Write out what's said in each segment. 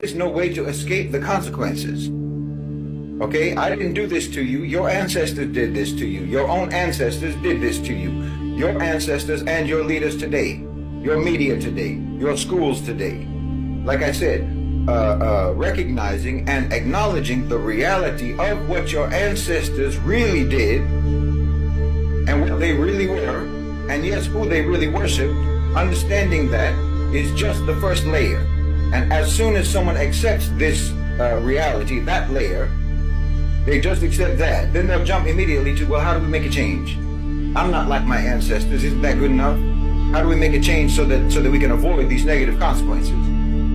There's no way to escape the consequences. Okay, I didn't do this to you. Your ancestors did this to you. Your own ancestors did this to you. Your ancestors and your leaders today, your media today, your schools today. Like I said, recognizing and acknowledging the reality of what your ancestors really did and what they really were, and yes, who they really worshiped, understanding that is just the first layer. And as soon as someone accepts this reality, that layer, they just accept that. Then they'll jump immediately to, well, how do we make a change? I'm not like my ancestors. Isn't that good enough? How do we make a change so that we can avoid these negative consequences?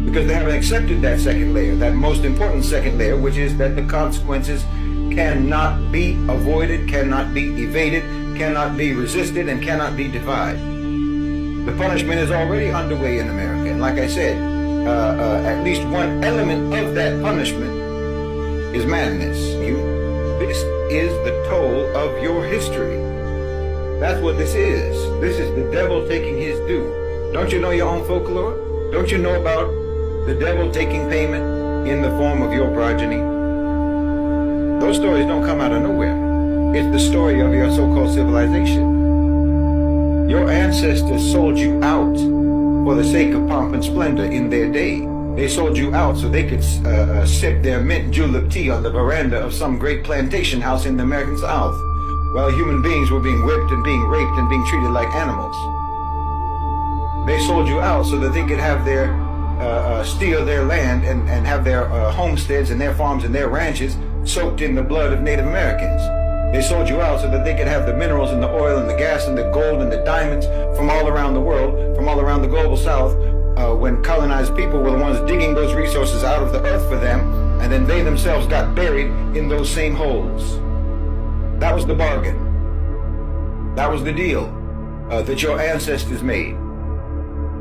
Because they haven't accepted that second layer, that most important second layer, which is that the consequences cannot be avoided, cannot be evaded, cannot be resisted, and cannot be defied. The punishment is already underway in America. And like I said, at least one element of that punishment is madness. This is the toll of your history. That's what this is. This is the devil taking his due. Don't you know your own folklore? Don't you know about the devil taking payment in the form of your progeny? Those stories don't come out of nowhere. It's the story of your so-called civilization. Your ancestors sold you out for the sake of pomp and splendor in their day. They sold you out so they could sip their mint julep tea on the veranda of some great plantation house in the American South, while human beings were being whipped and being raped and being treated like animals. They sold you out so that they could have their, steal their land and have their homesteads and their farms and their ranches soaked in the blood of Native Americans. They sold you out so that they could have the minerals and the oil and the gas and the gold and the diamonds from all around the world, from all around the global South, when colonized people were the ones digging those resources out of the earth for them, and then they themselves got buried in those same holes. That was the bargain. That was the deal that your ancestors made.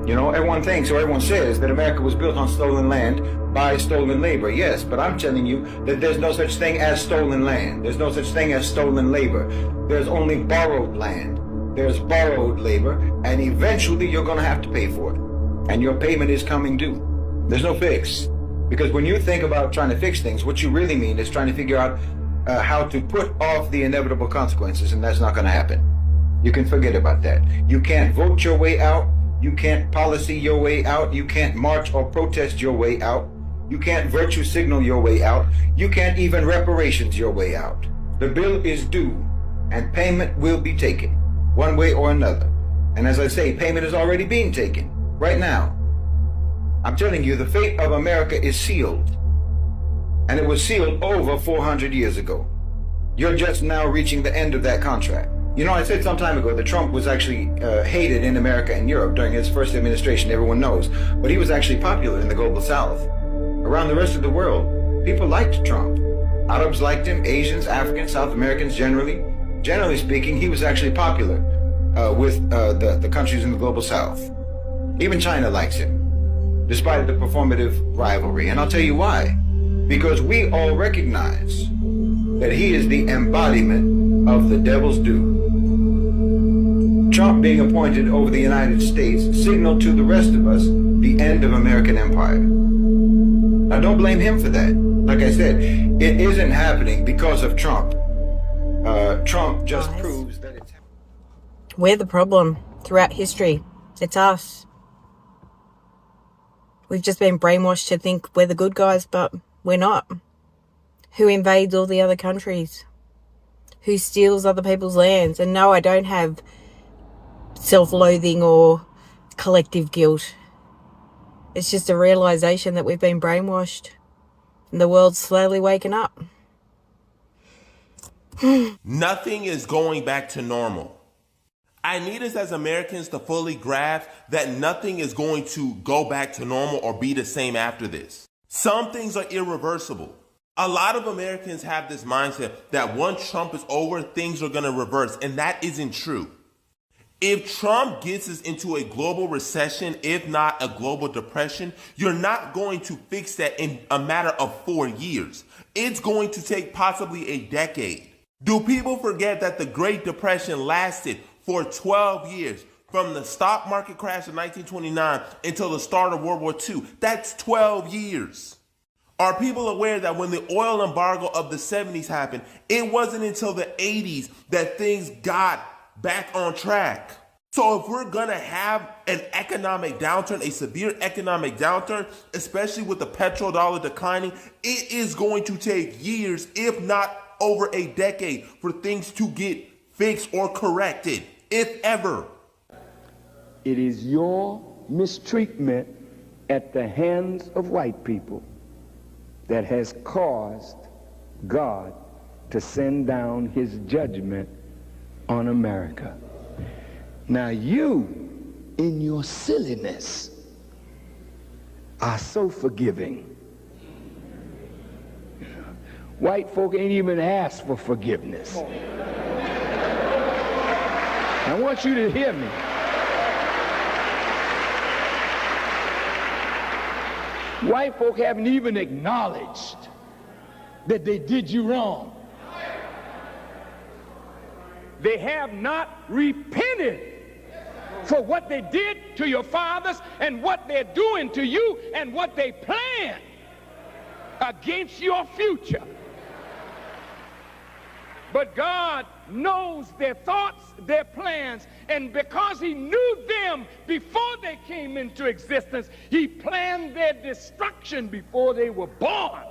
You know, everyone thinks, or everyone says, that America was built on stolen land by stolen labor. Yes, but I'm telling you that there's no such thing as stolen land. There's no such thing as stolen labor. There's only borrowed land. There's borrowed labor, and eventually you're going to have to pay for it. And your payment is coming due. There's no fix. Because when you think about trying to fix things, what you really mean is trying to figure out how to put off the inevitable consequences, and that's not going to happen. You can forget about that. You can't vote your way out. You can't policy your way out. You can't march or protest your way out. You can't virtue signal your way out. You can't even reparations your way out. The bill is due, and payment will be taken, one way or another. And as I say, payment is already being taken. Right now, I'm telling you, the fate of America is sealed. And it was sealed over 400 years ago. You're just now reaching the end of that contract. You know, I said some time ago that Trump was actually hated in America and Europe during his first administration, everyone knows. But he was actually popular in the global South. Around the rest of the world, people liked Trump. Arabs liked him, Asians, Africans, South Americans generally. Generally speaking, he was actually popular with the countries in the global South. Even China likes him, despite the performative rivalry. And I'll tell you why. Because we all recognize that he is the embodiment of the devil's due. Trump being appointed over the United States signaled to the rest of us the end of American empire. Now don't blame him for that. Like I said, it isn't happening because of Trump. Trump just proves that it's happening. We're the problem throughout history. It's us. We've just been brainwashed to think we're the good guys, but we're not. Who invades all the other countries? Who steals other people's lands? And no, I don't have self-loathing or collective guilt. It's just a realization that we've been brainwashed and the world's slowly waking up. Nothing is going back to normal. I need us as Americans to fully grasp that nothing is going to go back to normal or be the same after this. Some things are irreversible. A lot of Americans have this mindset that once Trump is over, things are going to reverse, and that isn't true. If Trump gets us into a global recession, if not a global depression, you're not going to fix that in a matter of 4 years. It's going to take possibly a decade. Do people forget that the Great Depression lasted for 12 years? From the stock market crash of 1929 until the start of World War II, that's 12 years. Are people aware that when the oil embargo of the 70s happened, it wasn't until the 80s that things got back on track? So if we're going to have an economic downturn, a severe economic downturn, especially with the petrodollar declining, it is going to take years, if not over a decade, for things to get fixed or corrected, if ever. It is your mistreatment at the hands of white people that has caused God to send down his judgment on America. Now you, in your silliness, are so forgiving. White folk ain't even asked for forgiveness. I want you to hear me. White folk haven't even acknowledged that they did you wrong. They have not repented for what they did to your fathers and what they're doing to you and what they plan against your future. But God knows their thoughts, their plans, and because he knew them before they came into existence, he planned their destruction before they were born.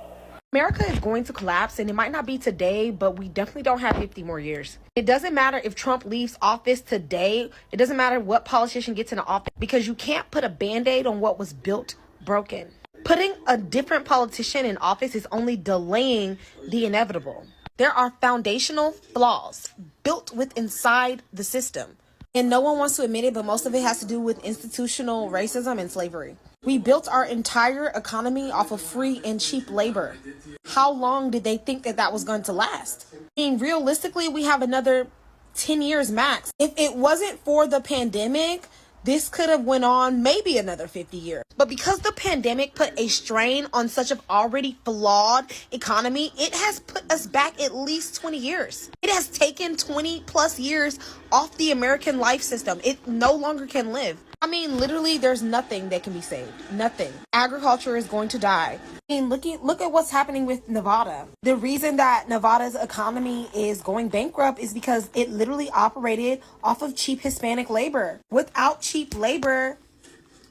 America is going to collapse, and it might not be today, but we definitely don't have 50 more years. It doesn't matter if Trump leaves office today. It doesn't matter what politician gets into office, because you can't put a Band-Aid on what was built broken. Putting a different politician in office is only delaying the inevitable. There are foundational flaws built inside the system. And no one wants to admit it, but most of it has to do with institutional racism and slavery. We built our entire economy off of free and cheap labor. How long did they think that was going to last? I mean, realistically, we have another 10 years max. If it wasn't for the pandemic, this could have went on maybe another 50 years. But because the pandemic put a strain on such an already flawed economy, it has put us back at least 20 years. It has taken 20 plus years off the American life system. It no longer can live. I mean, literally, there's nothing that can be saved. Nothing. Agriculture is going to die. I mean, look at what's happening with Nevada. The reason that Nevada's economy is going bankrupt is because it literally operated off of cheap Hispanic labor. Without cheap labor,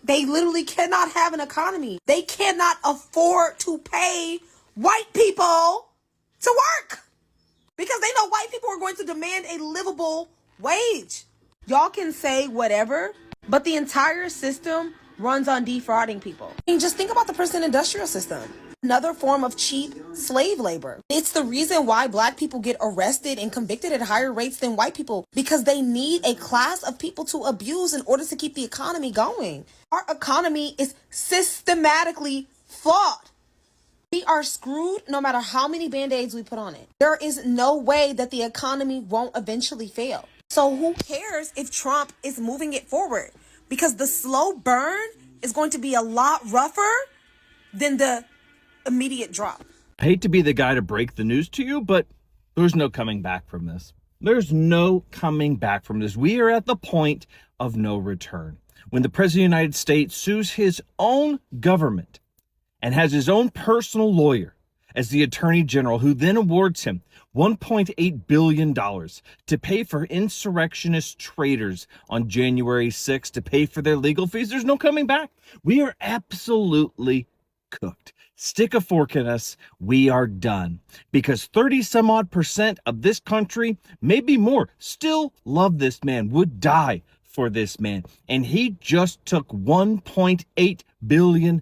they literally cannot have an economy. They cannot afford to pay white people to work because they know white people are going to demand a livable wage. Y'all can say whatever, but the entire system runs on defrauding people. I mean, just think about the prison industrial system. Another form of cheap slave labor. It's the reason why black people get arrested and convicted at higher rates than white people, because they need a class of people to abuse in order to keep the economy going. Our economy is systematically flawed. We are screwed no matter how many Band-Aids we put on it. There is no way that the economy won't eventually fail. So who cares if Trump is moving it forward? Because the slow burn is going to be a lot rougher than the immediate drop. I hate to be the guy to break the news to you, but there's no coming back from this. There's no coming back from this. We are at the point of no return. When the President of the United States sues his own government and has his own personal lawyer as the Attorney General, who then awards him $1.8 billion to pay for insurrectionist traitors on January 6th, to pay for their legal fees, there's no coming back. We are absolutely cooked. Stick a fork in us. We are done. Because 30 some odd % of this country, maybe more, still love this man, would die for this man. And he just took $1.8 billion.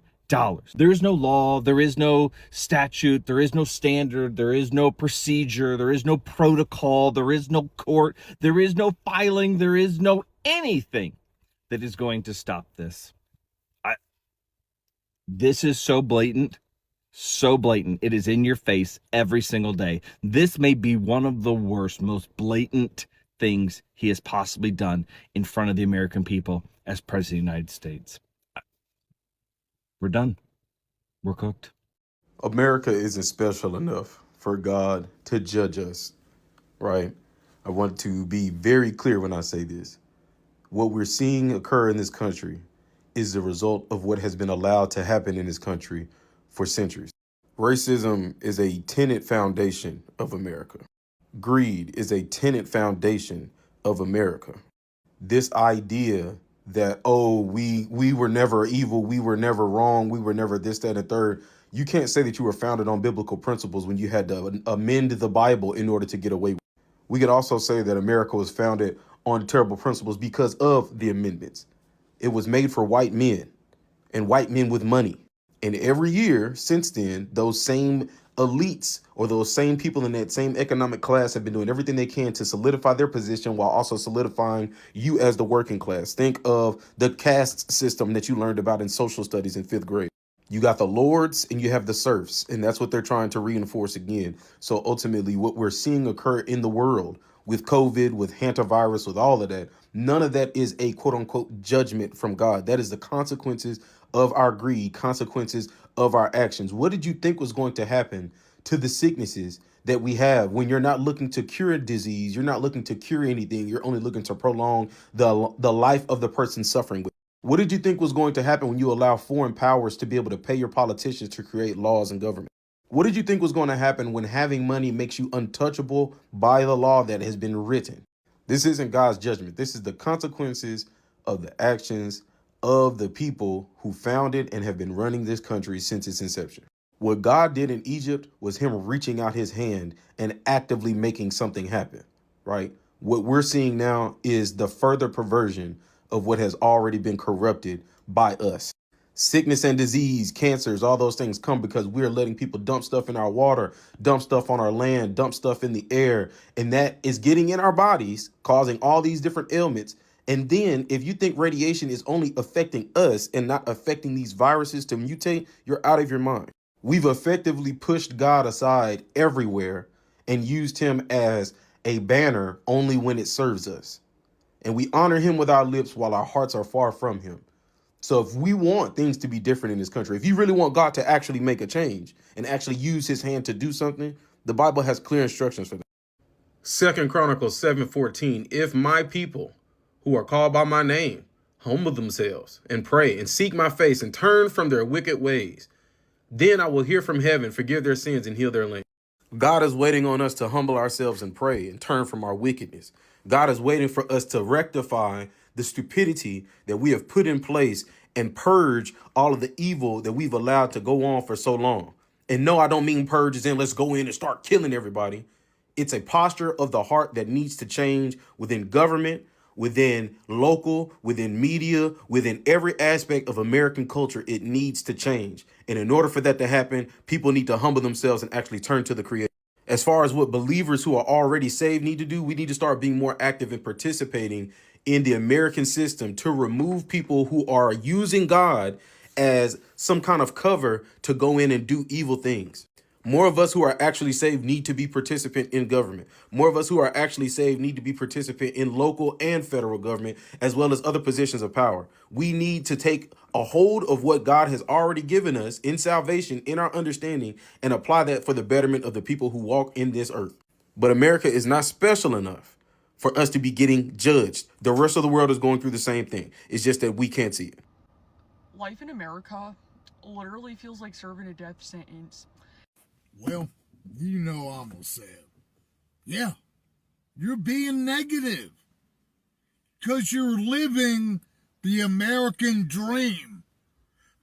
There is no law, there is no statute, there is no standard, there is no procedure, there is no protocol, there is no court, there is no filing, there is no anything that is going to stop this. This is so blatant, so blatant. It is in your face every single day. This may be one of the worst, most blatant things he has possibly done in front of the American people as President of the United States. We're done. We're cooked. America isn't special enough for God to judge us, right? I want to be very clear when I say this. What we're seeing occur in this country is the result of what has been allowed to happen in this country for centuries. Racism is a tenet foundation of America. Greed is a tenet foundation of America. This idea that, oh, we were never evil, we were never wrong, we were never this, that, and the third. You can't say that you were founded on biblical principles when you had to amend the Bible in order to get away with it. We could also say that America was founded on terrible principles because of the amendments. It was made for white men and white men with money. And every year since then, those same elites or those same people in that same economic class have been doing everything they can to solidify their position while also solidifying you as the working class. Think of the caste system that you learned about in social studies in 5th grade. You got the lords and you have the serfs, and that's what they're trying to reinforce again. So ultimately, what we're seeing occur in the world with COVID, with hantavirus, with all of that, none of that is a quote unquote judgment from God. That is the consequences of our greed, consequences of our actions. What did you think was going to happen to the sicknesses that we have when you're not looking to cure a disease? You're not looking to cure anything. You're only looking to prolong the life of the person suffering with. What did you think was going to happen when you allow foreign powers to be able to pay your politicians to create laws and government? What did you think was going to happen when having money makes you untouchable by the law that has been written? This isn't God's judgment. This is the consequences of the actions of the people who founded and have been running this country since its inception. What God did in Egypt was him reaching out his hand and actively making something happen, right? What we're seeing now is the further perversion of what has already been corrupted by us. Sickness and disease, cancers, all those things come because we're letting people dump stuff in our water, dump stuff on our land, dump stuff in the air, and that is getting in our bodies, causing all these different ailments. And then if you think radiation is only affecting us and not affecting these viruses to mutate, you're out of your mind. We've effectively pushed God aside everywhere and used him as a banner only when it serves us. And we honor him with our lips while our hearts are far from him. So if we want things to be different in this country, if you really want God to actually make a change and actually use his hand to do something, the Bible has clear instructions for that. 2 Chronicles 7:14, if my people who are called by my name humble themselves and pray and seek my face and turn from their wicked ways, then I will hear from heaven, forgive their sins and heal their land. God is waiting on us to humble ourselves and pray and turn from our wickedness. God is waiting for us to rectify the stupidity that we have put in place and purge all of the evil that we've allowed to go on for so long. And no, I don't mean purge as in let's go in and start killing everybody. It's a posture of the heart that needs to change within government, within local, within media, within every aspect of American culture. It needs to change. And in order for that to happen, people need to humble themselves and actually turn to the Creator. As far as what believers who are already saved need to do, we need to start being more active in participating in the American system to remove people who are using God as some kind of cover to go in and do evil things. More of us who are actually saved need to be participant in government. More of us who are actually saved need to be participant in local and federal government, as well as other positions of power. We need to take a hold of what God has already given us in salvation, in our understanding, and apply that for the betterment of the people who walk in this earth. But America is not special enough for us to be getting judged. The rest of the world is going through the same thing. It's just that we can't see it. Life in America literally feels like serving a death sentence. Well, you know I'm gonna say it. Yeah, you're being negative. Because you're living the American dream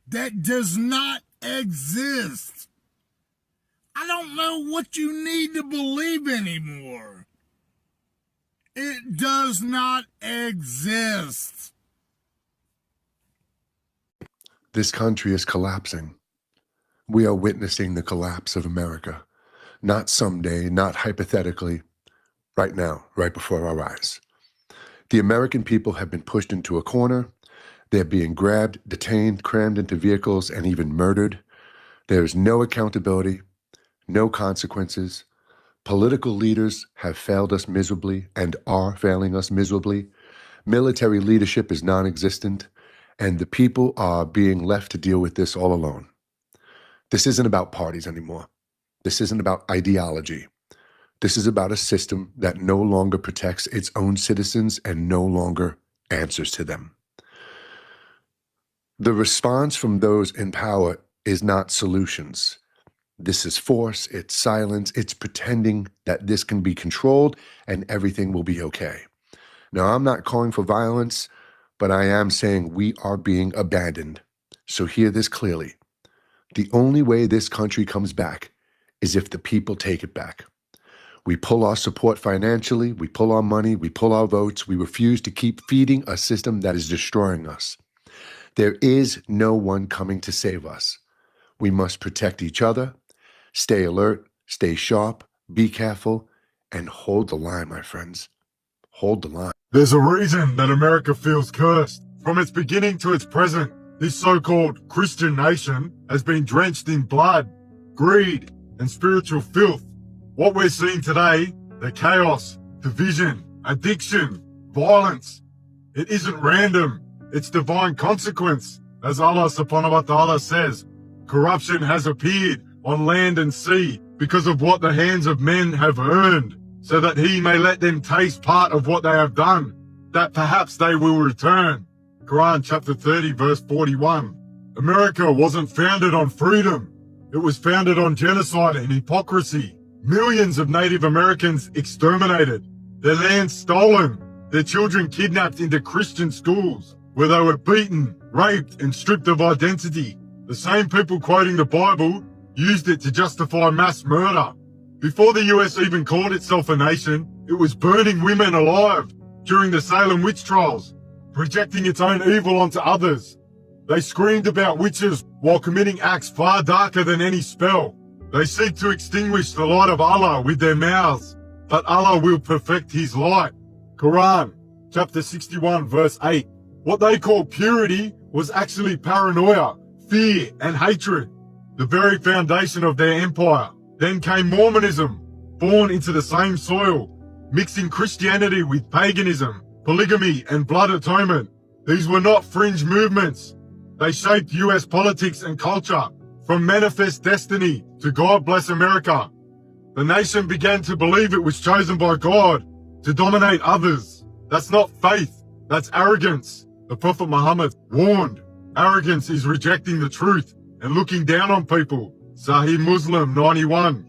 that does not exist. I don't know what you need to believe anymore. It does not exist. This country is collapsing. We are witnessing the collapse of America. Not someday, not hypothetically, right now, right before our eyes. The American people have been pushed into a corner. They're being grabbed, detained, crammed into vehicles, and even murdered. There's no accountability, no consequences. Political leaders have failed us miserably and are failing us miserably. Military leadership is non-existent, and the people are being left to deal with this all alone. This isn't about parties anymore. This isn't about ideology. This is about a system that no longer protects its own citizens and no longer answers to them. The response from those in power is not solutions. This is force, it's silence, it's pretending that this can be controlled and everything will be okay. Now, I'm not calling for violence, but I am saying we are being abandoned. So hear this clearly. The only way this country comes back is if the people take it back. We pull our support financially, we pull our money, we pull our votes, we refuse to keep feeding a system that is destroying us. There is no one coming to save us. We must protect each other, stay alert, stay sharp, be careful, and hold the line, my friends. Hold the line. There's a reason that America feels cursed. From its beginning to its present, this so-called Christian nation has been drenched in blood, greed, and spiritual filth. What we're seeing today, the chaos, division, addiction, violence, it isn't random. It's divine consequence. As Allah subhanahu wa ta'ala says, corruption has appeared on land and sea because of what the hands of men have earned, so that he may let them taste part of what they have done, that perhaps they will return. Quran chapter 30 verse 41. America wasn't founded on freedom. It was founded on genocide and hypocrisy. Millions of Native Americans exterminated, their land stolen, their children kidnapped into Christian schools, where they were beaten, raped, and stripped of identity. The same people quoting the Bible used it to justify mass murder. Before the US even called itself a nation, it was burning women alive during the Salem witch trials, projecting its own evil onto others. They screamed about witches while committing acts far darker than any spell. They seek to extinguish the light of Allah with their mouths, but Allah will perfect his light. Quran, chapter 61, verse 8. What they call purity was actually paranoia, fear, and hatred, the very foundation of their empire. Then came Mormonism, born into the same soil, mixing Christianity with paganism, polygamy, and blood atonement. These were not fringe movements. They shaped US politics and culture, from manifest destiny to God bless America. The nation began to believe it was chosen by God to dominate others. That's not faith, that's arrogance. The Prophet Muhammad warned, arrogance is rejecting the truth and looking down on people. Sahih Muslim 91.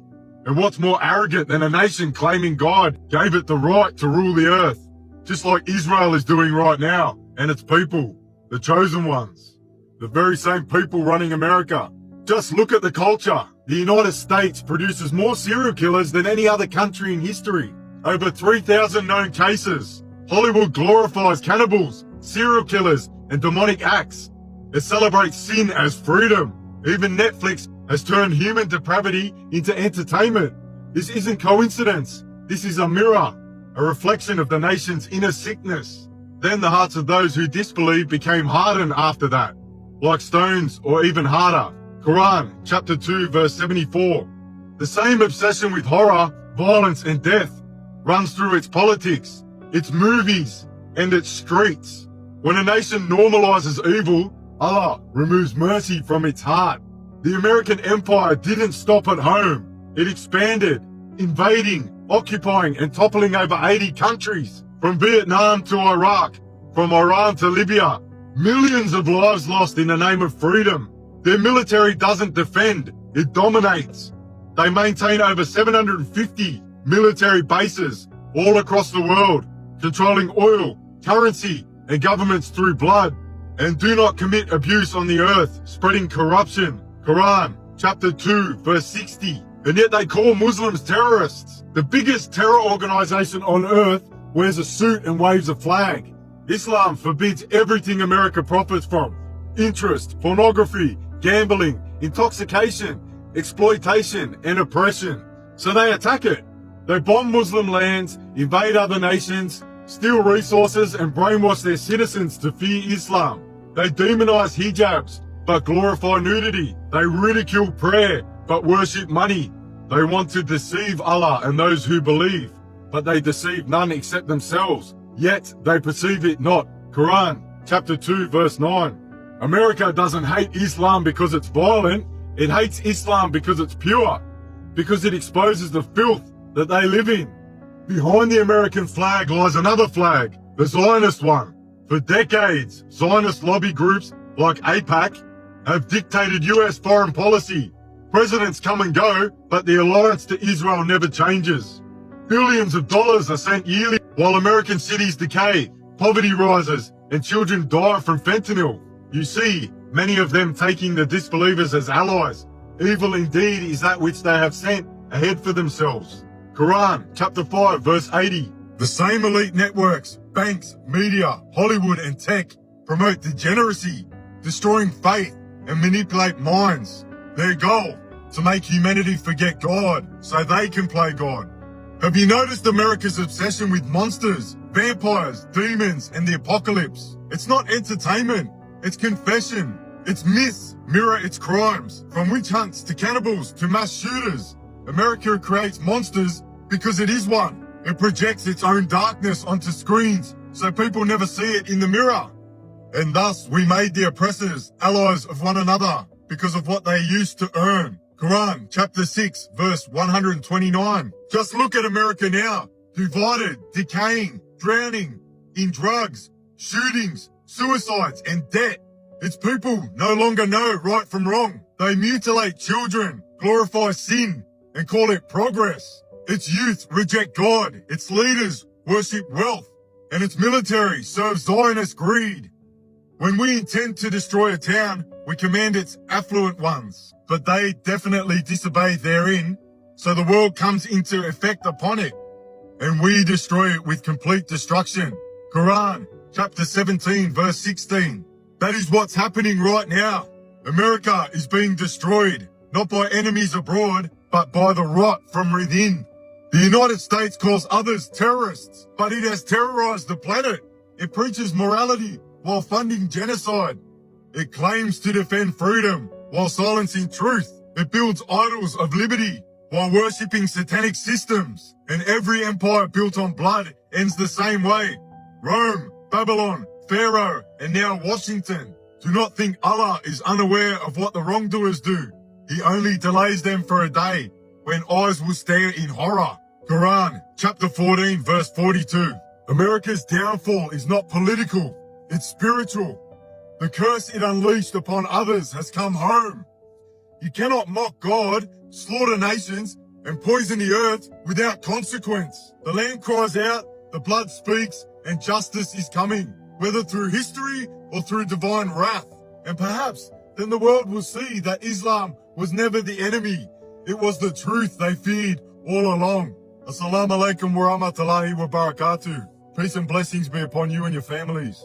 And what's more arrogant than a nation claiming God gave it the right to rule the earth, just like Israel is doing right now, and its people, the chosen ones, the very same people running America. Just look at the culture. The United States produces more serial killers than any other country in history. Over 3,000 known cases. Hollywood glorifies cannibals, serial killers, and demonic acts. It celebrates sin as freedom. Even Netflix has turned human depravity into entertainment. This isn't coincidence. This is a mirror, a reflection of the nation's inner sickness. Then the hearts of those who disbelieve became hardened after that, like stones or even harder. Quran, chapter 2, verse 74. The same obsession with horror, violence, and death runs through its politics, its movies, and its streets. When a nation normalizes evil, Allah removes mercy from its heart. The American empire didn't stop at home. It expanded, invading, occupying, and toppling over 80 countries, from Vietnam to Iraq, from Iran to Libya. Millions of lives lost in the name of freedom. Their military doesn't defend, it dominates. They maintain over 750 military bases all across the world, controlling oil, currency, and governments through blood, and do not commit abuse on the earth, spreading corruption. Quran, chapter 2, verse 60. And yet they call Muslims terrorists. The biggest terror organization on earth wears a suit and waves a flag. Islam forbids everything America profits from: interest, pornography, gambling, intoxication, exploitation, and oppression. So they attack it. They bomb Muslim lands, invade other nations, steal resources, and brainwash their citizens to fear Islam. They demonize hijabs, but glorify nudity. They ridicule prayer, but worship money. They want to deceive Allah and those who believe, but they deceive none except themselves, yet they perceive it not. Quran, chapter 2, verse 9. America doesn't hate Islam because it's violent. It hates Islam because it's pure, because it exposes the filth that they live in. Behind the American flag lies another flag, the Zionist one. For decades, Zionist lobby groups like AIPAC have dictated US foreign policy. Presidents come and go, but the alliance to Israel never changes. Billions of dollars are sent yearly while American cities decay, poverty rises, and children die from fentanyl. You see, many of them taking the disbelievers as allies. Evil indeed is that which they have sent ahead for themselves. Quran, chapter 5, verse 80. The same elite networks, banks, media, Hollywood, and tech promote degeneracy, destroying faith, and manipulate minds. Their goal, to make humanity forget God so they can play God. Have you noticed America's obsession with monsters, vampires, demons, and the apocalypse? It's not entertainment, it's confession. Its myths mirror its crimes, from witch hunts to cannibals to mass shooters. America creates monsters because it is one. It projects its own darkness onto screens so people never see it in the mirror. And thus we made the oppressors allies of one another because of what they used to earn. Quran, chapter 6, verse 129. Just look at America now, divided, decaying, drowning in drugs, shootings, suicides, and debt. Its people no longer know right from wrong. They mutilate children, glorify sin, and call it progress. Its youth reject God, its leaders worship wealth, and its military serves Zionist greed. When we intend to destroy a town, we command its affluent ones, but they definitely disobey therein, so the world comes into effect upon it, and we destroy it with complete destruction. Quran, chapter 17, verse 16. That is what's happening right now. America is being destroyed, not by enemies abroad, but by the rot from within. The United States calls others terrorists, but it has terrorized the planet. It preaches morality while funding genocide. It claims to defend freedom while silencing truth. It builds idols of liberty while worshipping satanic systems. And every empire built on blood ends the same way. Rome, Babylon, Pharaoh, and now Washington. Do not think Allah is unaware of what the wrongdoers do. He only delays them for a day when eyes will stare in horror. Quran, chapter 14, verse 42. America's downfall is not political, it's spiritual. The curse it unleashed upon others has come home. You cannot mock God, slaughter nations, and poison the earth without consequence. The land cries out, the blood speaks, and justice is coming, whether through history or through divine wrath. And perhaps then the world will see that Islam was never the enemy. It was the truth they feared all along. Assalamu alaikum wa rahmatullahi wa barakatuh. Peace and blessings be upon you and your families.